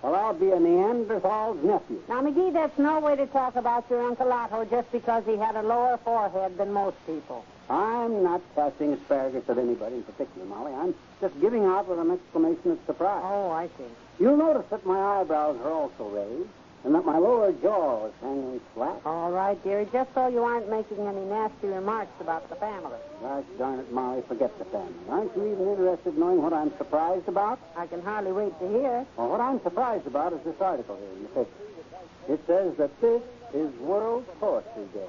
Well, I'll be a Neanderthal's nephew. Now, McGee, that's no way to talk about your Uncle Otto just because he had a lower forehead than most people. I'm not casting asparagus at anybody in particular, Molly. I'm just giving out with an exclamation of surprise. Oh, I see. You'll notice that my eyebrows are also raised, and that my lower jaw is hanging flat. All right, dearie, just so you aren't making any nasty remarks about the family. Gosh darn it, Molly, forget the family. Aren't you even interested in knowing what I'm surprised about? I can hardly wait to hear. Well, what I'm surprised about is this article here in the paper. It says that this is World Poetry Day.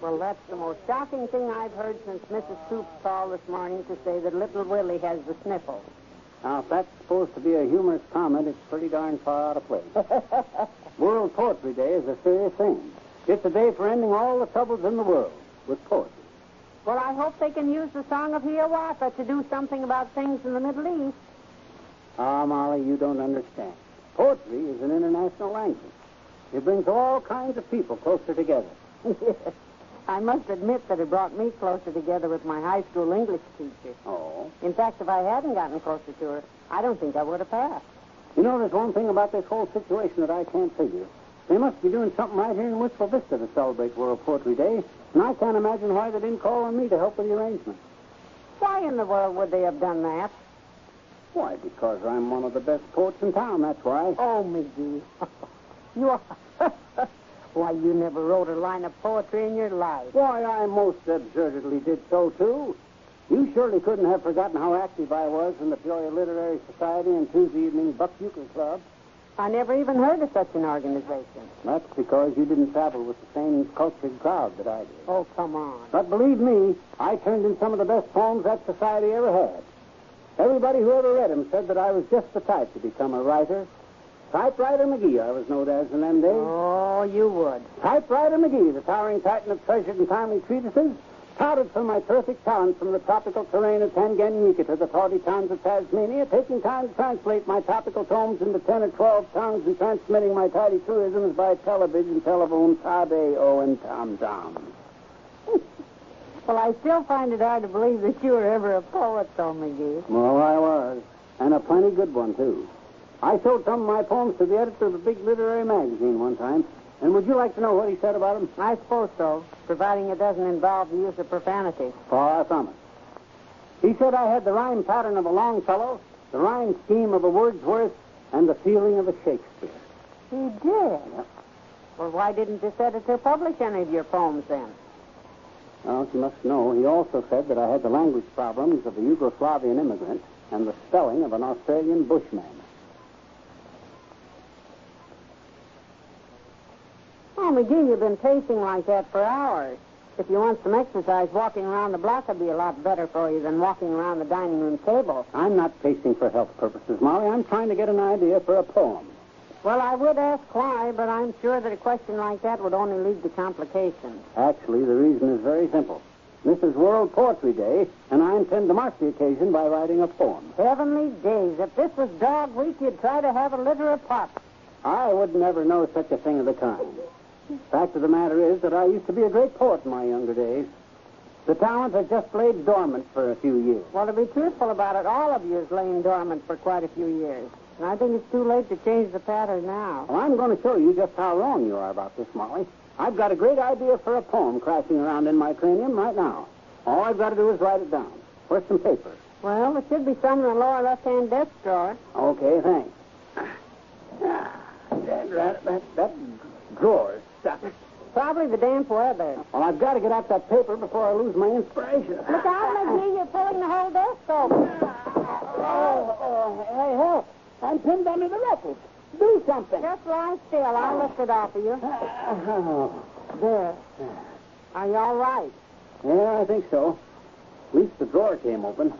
Well, that's the most shocking thing I've heard since Mrs. Stoops called this morning to say that little Willie has the sniffles. Now, if that's supposed to be a humorous comment, it's pretty darn far out of place. World Poetry Day is a serious thing. It's a day for ending all the troubles in the world with poetry. Well, I hope they can use the Song of Hiawatha to do something about things in the Middle East. Ah, Molly, you don't understand. Poetry is an international language. It brings all kinds of people closer together. I must admit that it brought me closer together with my high school English teacher. Oh? In fact, if I hadn't gotten closer to her, I don't think I would have passed. You know, there's one thing about this whole situation that I can't figure. They must be doing something right here in Wistful Vista to celebrate World Poetry Day, and I can't imagine why they didn't call on me to help with the arrangement. Why in the world would they have done that? Why, because I'm one of the best poets in town, that's why. Oh, McGee. You are... Why, you never wrote a line of poetry in your life. Why, I most absurdly did so, too. You surely couldn't have forgotten how active I was in the Peoria Literary Society and Tuesday evening Buck Euchre Club. I never even heard of such an organization. That's because you didn't travel with the same cultured crowd that I did. Oh, come on. But believe me, I turned in some of the best poems that society ever had. Everybody who ever read them said that I was just the type to become a writer. Typewriter McGee, I was known as in them days. Oh, you would. Typewriter McGee, the towering titan of treasured and timely treatises, touted for my terrific talent from the tropical terrain of Tanganyika to the 40 towns of Tasmania, taking time to translate my topical tomes into 10 or 12 tongues and transmitting my tidy truisms by television, telephone, Tabe-O, and Tom-Tom. Well, I still find it hard to believe that you were ever a poet, though, McGee. Well, I was. And a plenty good one, too. I showed some of my poems to the editor of a big literary magazine one time. And would you like to know what he said about them? I suppose so, providing it doesn't involve the use of profanity. Far from it. He said I had the rhyme pattern of a Longfellow, the rhyme scheme of a Wordsworth, and the feeling of a Shakespeare. He did? Yep. Well, why didn't this editor publish any of your poems then? Well, you must know, he also said that I had the language problems of a Yugoslavian immigrant and the spelling of an Australian bushman. Oh, McGee, you've been pacing like that for hours. If you want some exercise, walking around the block would be a lot better for you than walking around the dining room table. I'm not pacing for health purposes, Molly. I'm trying to get an idea for a poem. Well, I would ask why, but I'm sure that a question like that would only lead to complications. Actually, the reason is very simple. This is World Poetry Day, and I intend to mark the occasion by writing a poem. Heavenly days. If this was Dog Week, you'd try to have a litter of pups. I would never know such a thing of the kind. Fact of the matter is that I used to be a great poet in my younger days. The talent has just laid dormant for a few years. Well, to be truthful about it, all of you has lain dormant for quite a few years. And I think it's too late to change the pattern now. Well, I'm going to show you just how wrong you are about this, Molly. I've got a great idea for a poem crashing around in my cranium right now. All I've got to do is write it down. Where's some paper? Well, it should be some in the lower left-hand desk drawer. Okay, thanks. That drawer's stuck. Probably the damp weather. Well, I've got to get out that paper before I lose my inspiration. Look out, McGee, you're pulling the whole desk open. Hey, help. I'm pinned under the ruffles. Do something. Just lie still. I'll lift it off of you. There. Are you all right? Yeah, I think so. At least the drawer came open.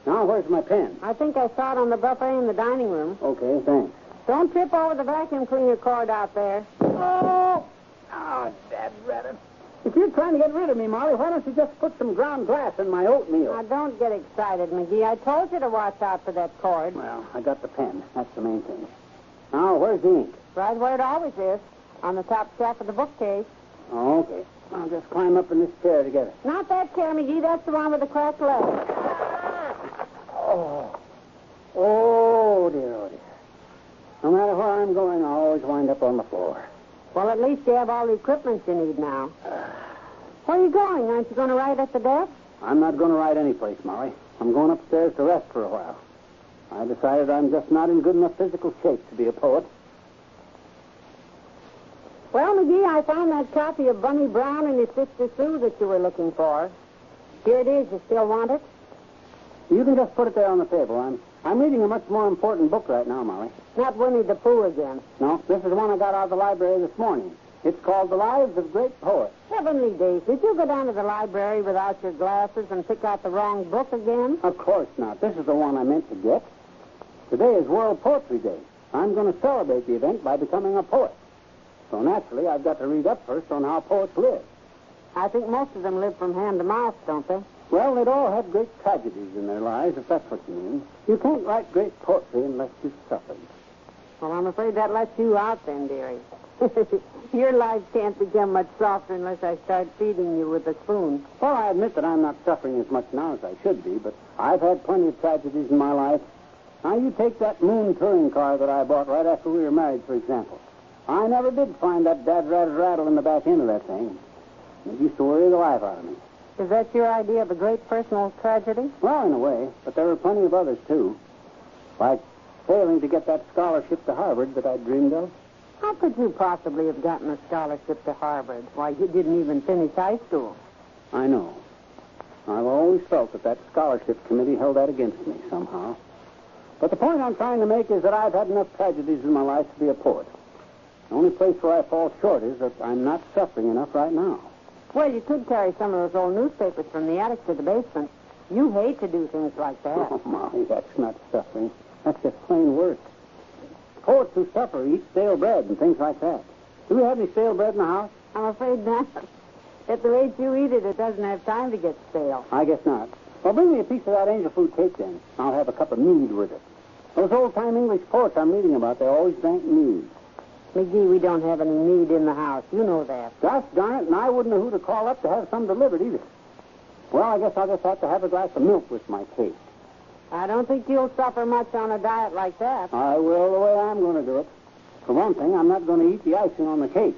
Now, where's my pen? I think I saw it on the buffet in the dining room. Okay, thanks. Don't trip over the vacuum cleaner cord out there. Oh, Dad Reddit. If you're trying to get rid of me, Molly, why don't you just put some ground glass in my oatmeal? Now, don't get excited, McGee. I told you to watch out for that cord. Well, I got the pen. That's the main thing. Now, where's the ink? Right where it always is, on the top shelf of the bookcase. Oh, okay. I'll just climb up in this chair together. Not that chair, McGee. That's the one with the cracked leg. Oh, dear, oh, dear. No matter where I'm going, I always wind up on the floor. Well, at least you have all the equipment you need now. Where are you going? Aren't you going to write at the desk? I'm not going to write any place, Molly. I'm going upstairs to rest for a while. I decided I'm just not in good enough physical shape to be a poet. Well, McGee, I found that copy of Bunny Brown and his sister Sue that you were looking for. Here it is. You still want it? You can just put it there on the table. I'm reading a much more important book right now, Molly. Not Winnie the Pooh again. No, this is one I got out of the library this morning. It's called The Lives of Great Poets. Heavenly days. Did you go down to the library without your glasses and pick out the wrong book again? Of course not. This is the one I meant to get. Today is World Poetry Day. I'm going to celebrate the event by becoming a poet. So naturally, I've got to read up first on how poets live. I think most of them live from hand to mouth, don't they? Well, they'd all have great tragedies in their lives, if that's what you mean. You can't write great poetry unless you've suffered. Well, I'm afraid that lets you out then, dearie. Your life can't become much softer unless I start feeding you with a spoon. Well, I admit that I'm not suffering as much now as I should be, but I've had plenty of tragedies in my life. Now, you take that moon touring car that I bought right after we were married, for example. I never did find that dad-rattle in the back end of that thing. It used to worry the life out of me. Is that your idea of a great personal tragedy? Well, in a way, but there were plenty of others, too. Like failing to get that scholarship to Harvard that I dreamed of. How could you possibly have gotten a scholarship to Harvard? Why, you didn't even finish high school. I know. I've always felt that scholarship committee held that against me somehow. But the point I'm trying to make is that I've had enough tragedies in my life to be a poet. The only place where I fall short is that I'm not suffering enough right now. Well, you could carry some of those old newspapers from the attic to the basement. You hate to do things like that. Oh, Molly, that's not suffering. That's just plain work. Poets who suffer eat stale bread and things like that. Do we have any stale bread in the house? I'm afraid not. At the rate you eat it, it doesn't have time to get stale. I guess not. Well, bring me a piece of that angel food cake then. I'll have a cup of mead with it. Those old-time English poets I'm reading about, they always drank mead. McGee, we don't have any mead in the house. You know that. Gosh darn it, and I wouldn't know who to call up to have some delivered either. Well, I guess I'll just have to have a glass of milk with my cake. I don't think you'll suffer much on a diet like that. I will the way I'm going to do it. For one thing, I'm not going to eat the icing on the cake.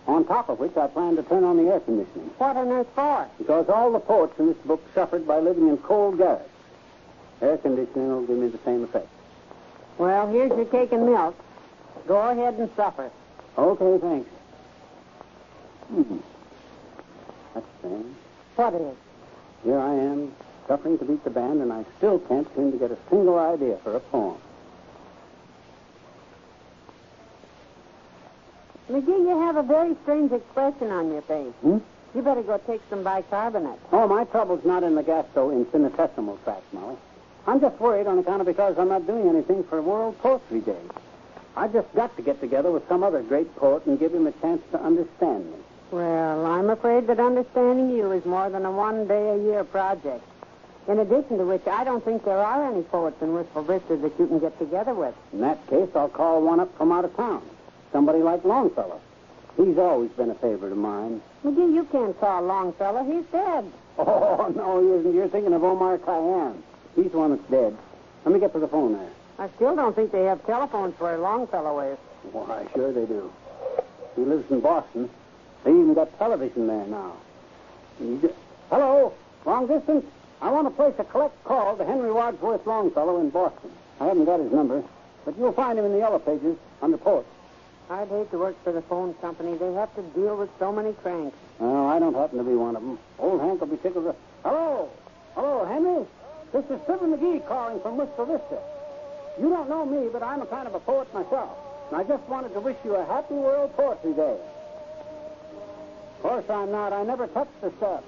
On top of which, I plan to turn on the air conditioning. What on earth for? Because all the poets in this book suffered by living in cold garrets. Air conditioning will give me the same effect. Well, here's your cake and milk. Go ahead and suffer. Okay, thanks. That's strange. What is? Here I am, suffering to beat the band, and I still can't seem to get a single idea for a poem. McGee, you have a very strange expression on your face. You better go take some bicarbonate. Oh, my trouble's not in the gastroinfinitesimal tract, Molly. I'm just worried on account of because I'm not doing anything for World Poetry Day. I just got to get together with some other great poet and give him a chance to understand me. Well, I'm afraid that understanding you is more than a one-day-a-year project. In addition to which, I don't think there are any poets in Wistful Vista that you can get together with. In that case, I'll call one up from out of town. Somebody like Longfellow. He's always been a favorite of mine. McGee, you can't call Longfellow. He's dead. Oh, no, he isn't. You're thinking of Omar Khayyam. He's the one that's dead. Let me get to the phone there. I still don't think they have telephones where Longfellow is. Why, sure they do. He lives in Boston. They even got television there now. Hello? Long distance? I want to place a collect call to Henry Wadsworth Longfellow in Boston. I haven't got his number, but you'll find him in the yellow pages under poets. I'd hate to work for the phone company. They have to deal with so many cranks. Oh, I don't happen to be one of them. Old Hank will be sick of the... Hello? Hello, Henry? This is Fibber McGee calling from Wistful Vista. You don't know me, but I'm a kind of a poet myself. And I just wanted to wish you a happy World Poetry Day. Of course I'm not. I never touched the stuff.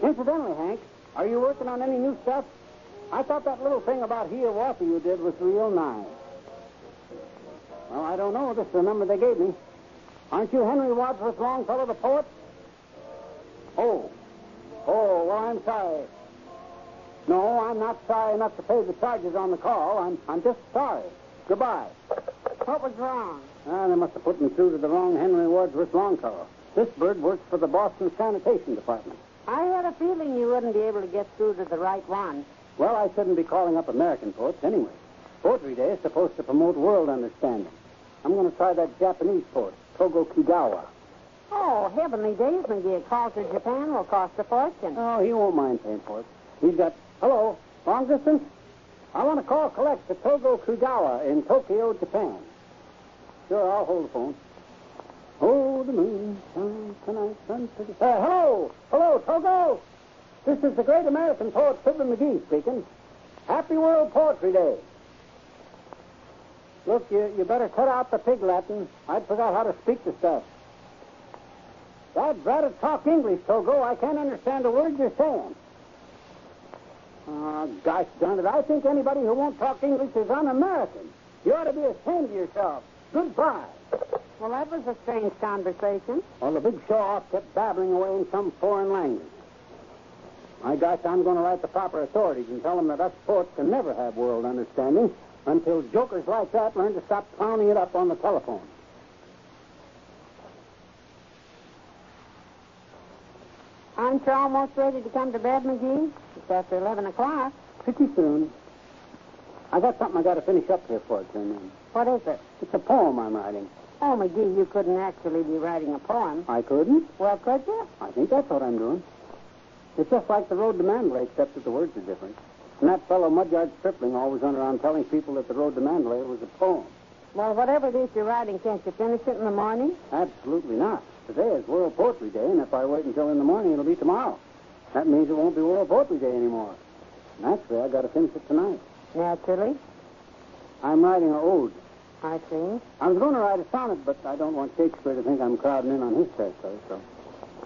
Incidentally, Hank, are you working on any new stuff? I thought that little thing about Hiawatha you did was real nice. Well, I don't know. This is the number they gave me. Aren't you Henry Wadsworth Longfellow, the poet? Oh, well, I'm sorry. No, I'm not sorry enough to pay the charges on the call. I'm just sorry. Goodbye. What was wrong? They must have put me through to the wrong Henry Wadsworth Longfellow. This bird works for the Boston Sanitation Department. I had a feeling you wouldn't be able to get through to the right one. Well, I shouldn't be calling up American poets anyway. Poetry Day is supposed to promote world understanding. I'm going to try that Japanese poet, Togo Kugawa. Oh, heavenly days, McGee. A call to Japan will cost a fortune. Oh, he won't mind paying for it. He's got... Hello, long distance? I want to call collect to Togo Kugawa in Tokyo, Japan. Sure, I'll hold the phone. Oh, the moon, sun, tonight, sun, pretty... hello! Hello, Togo! This is the great American poet, Fibber McGee speaking. Happy World Poetry Day. Look, you better cut out the pig Latin. I'd forgot how to speak the stuff. Dad, rather talk English, Togo. I can't understand a word you're saying. Oh, gosh darn it. I think anybody who won't talk English is un-American. You ought to be ashamed of yourself. Goodbye. Well, that was a strange conversation. Well, the big show-off kept babbling away in some foreign language. My gosh, I'm going to write the proper authorities and tell them that us poets can never have world understanding until jokers like that learn to stop clowning it up on the telephone. Aren't you almost ready to come to bed, McGee? It's after 11 o'clock. Pretty soon. I got something I got to finish up here for it, Jane. What is it? It's a poem I'm writing. Oh, McGee, you couldn't actually be writing a poem. I couldn't? Well, could you? I think that's what I'm doing. It's just like the Road to Mandalay, except that the words are different. And that fellow Mudyard Stripling always went around telling people that the Road to Mandalay was a poem. Well, whatever it is you're writing, can't you finish it in the morning? Absolutely not. Today is World Poetry Day, and if I wait until in the morning, it'll be tomorrow. That means it won't be World Poetry Day anymore. Naturally, I got to finish it tonight. Naturally. I'm writing an ode. I see. I was going to write a sonnet, but I don't want Shakespeare to think I'm crowding in on his say-so, so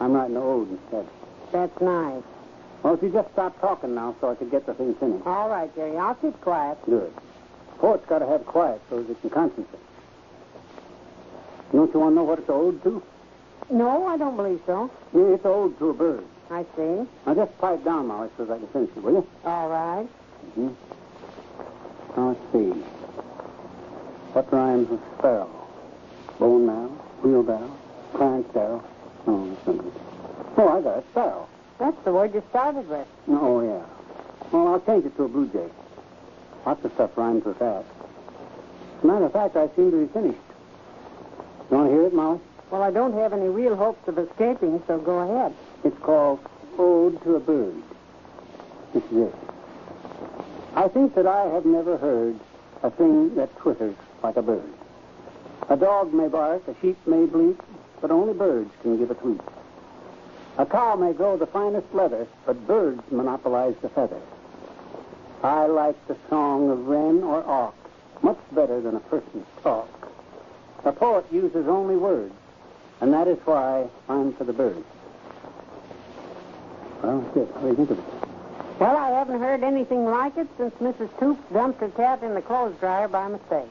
I'm writing an ode instead. That's nice. Well, if you just stop talking now so I could get the thing finished. All right, Jerry. I'll keep quiet. Good. Poets got to have quiet so they can concentrate. Don't you want to know what it's ode to? No, I don't believe so. Yeah, it's ode to a bird. I see. Now, just pipe down, Molly, so that I can finish it, will you? All right. Mm-hmm. Now, let's see. What rhymes with sparrow? Bone marrow, wheelbarrow, crank barrel. Oh, that's not good. Oh, I got it. Sparrow. That's the word you started with. Oh, yeah. Well, I'll change it to a blue jay. Lots of stuff rhymes with that. As a matter of fact, I seem to be finished. You want to hear it, Molly? Well, I don't have any real hopes of escaping, so go ahead. It's called Ode to a Bird. This is it. I think that I have never heard a thing that twitters like a bird. A dog may bark, a sheep may bleat, but only birds can give a tweet. A cow may grow the finest leather, but birds monopolize the feather. I like the song of wren or auk much better than a person's talk. A poet uses only words, and that is why I'm for the birds. Well, that's it. What do you think of it? Well, I haven't heard anything like it since Mrs. Toops dumped her cat in the clothes dryer by mistake.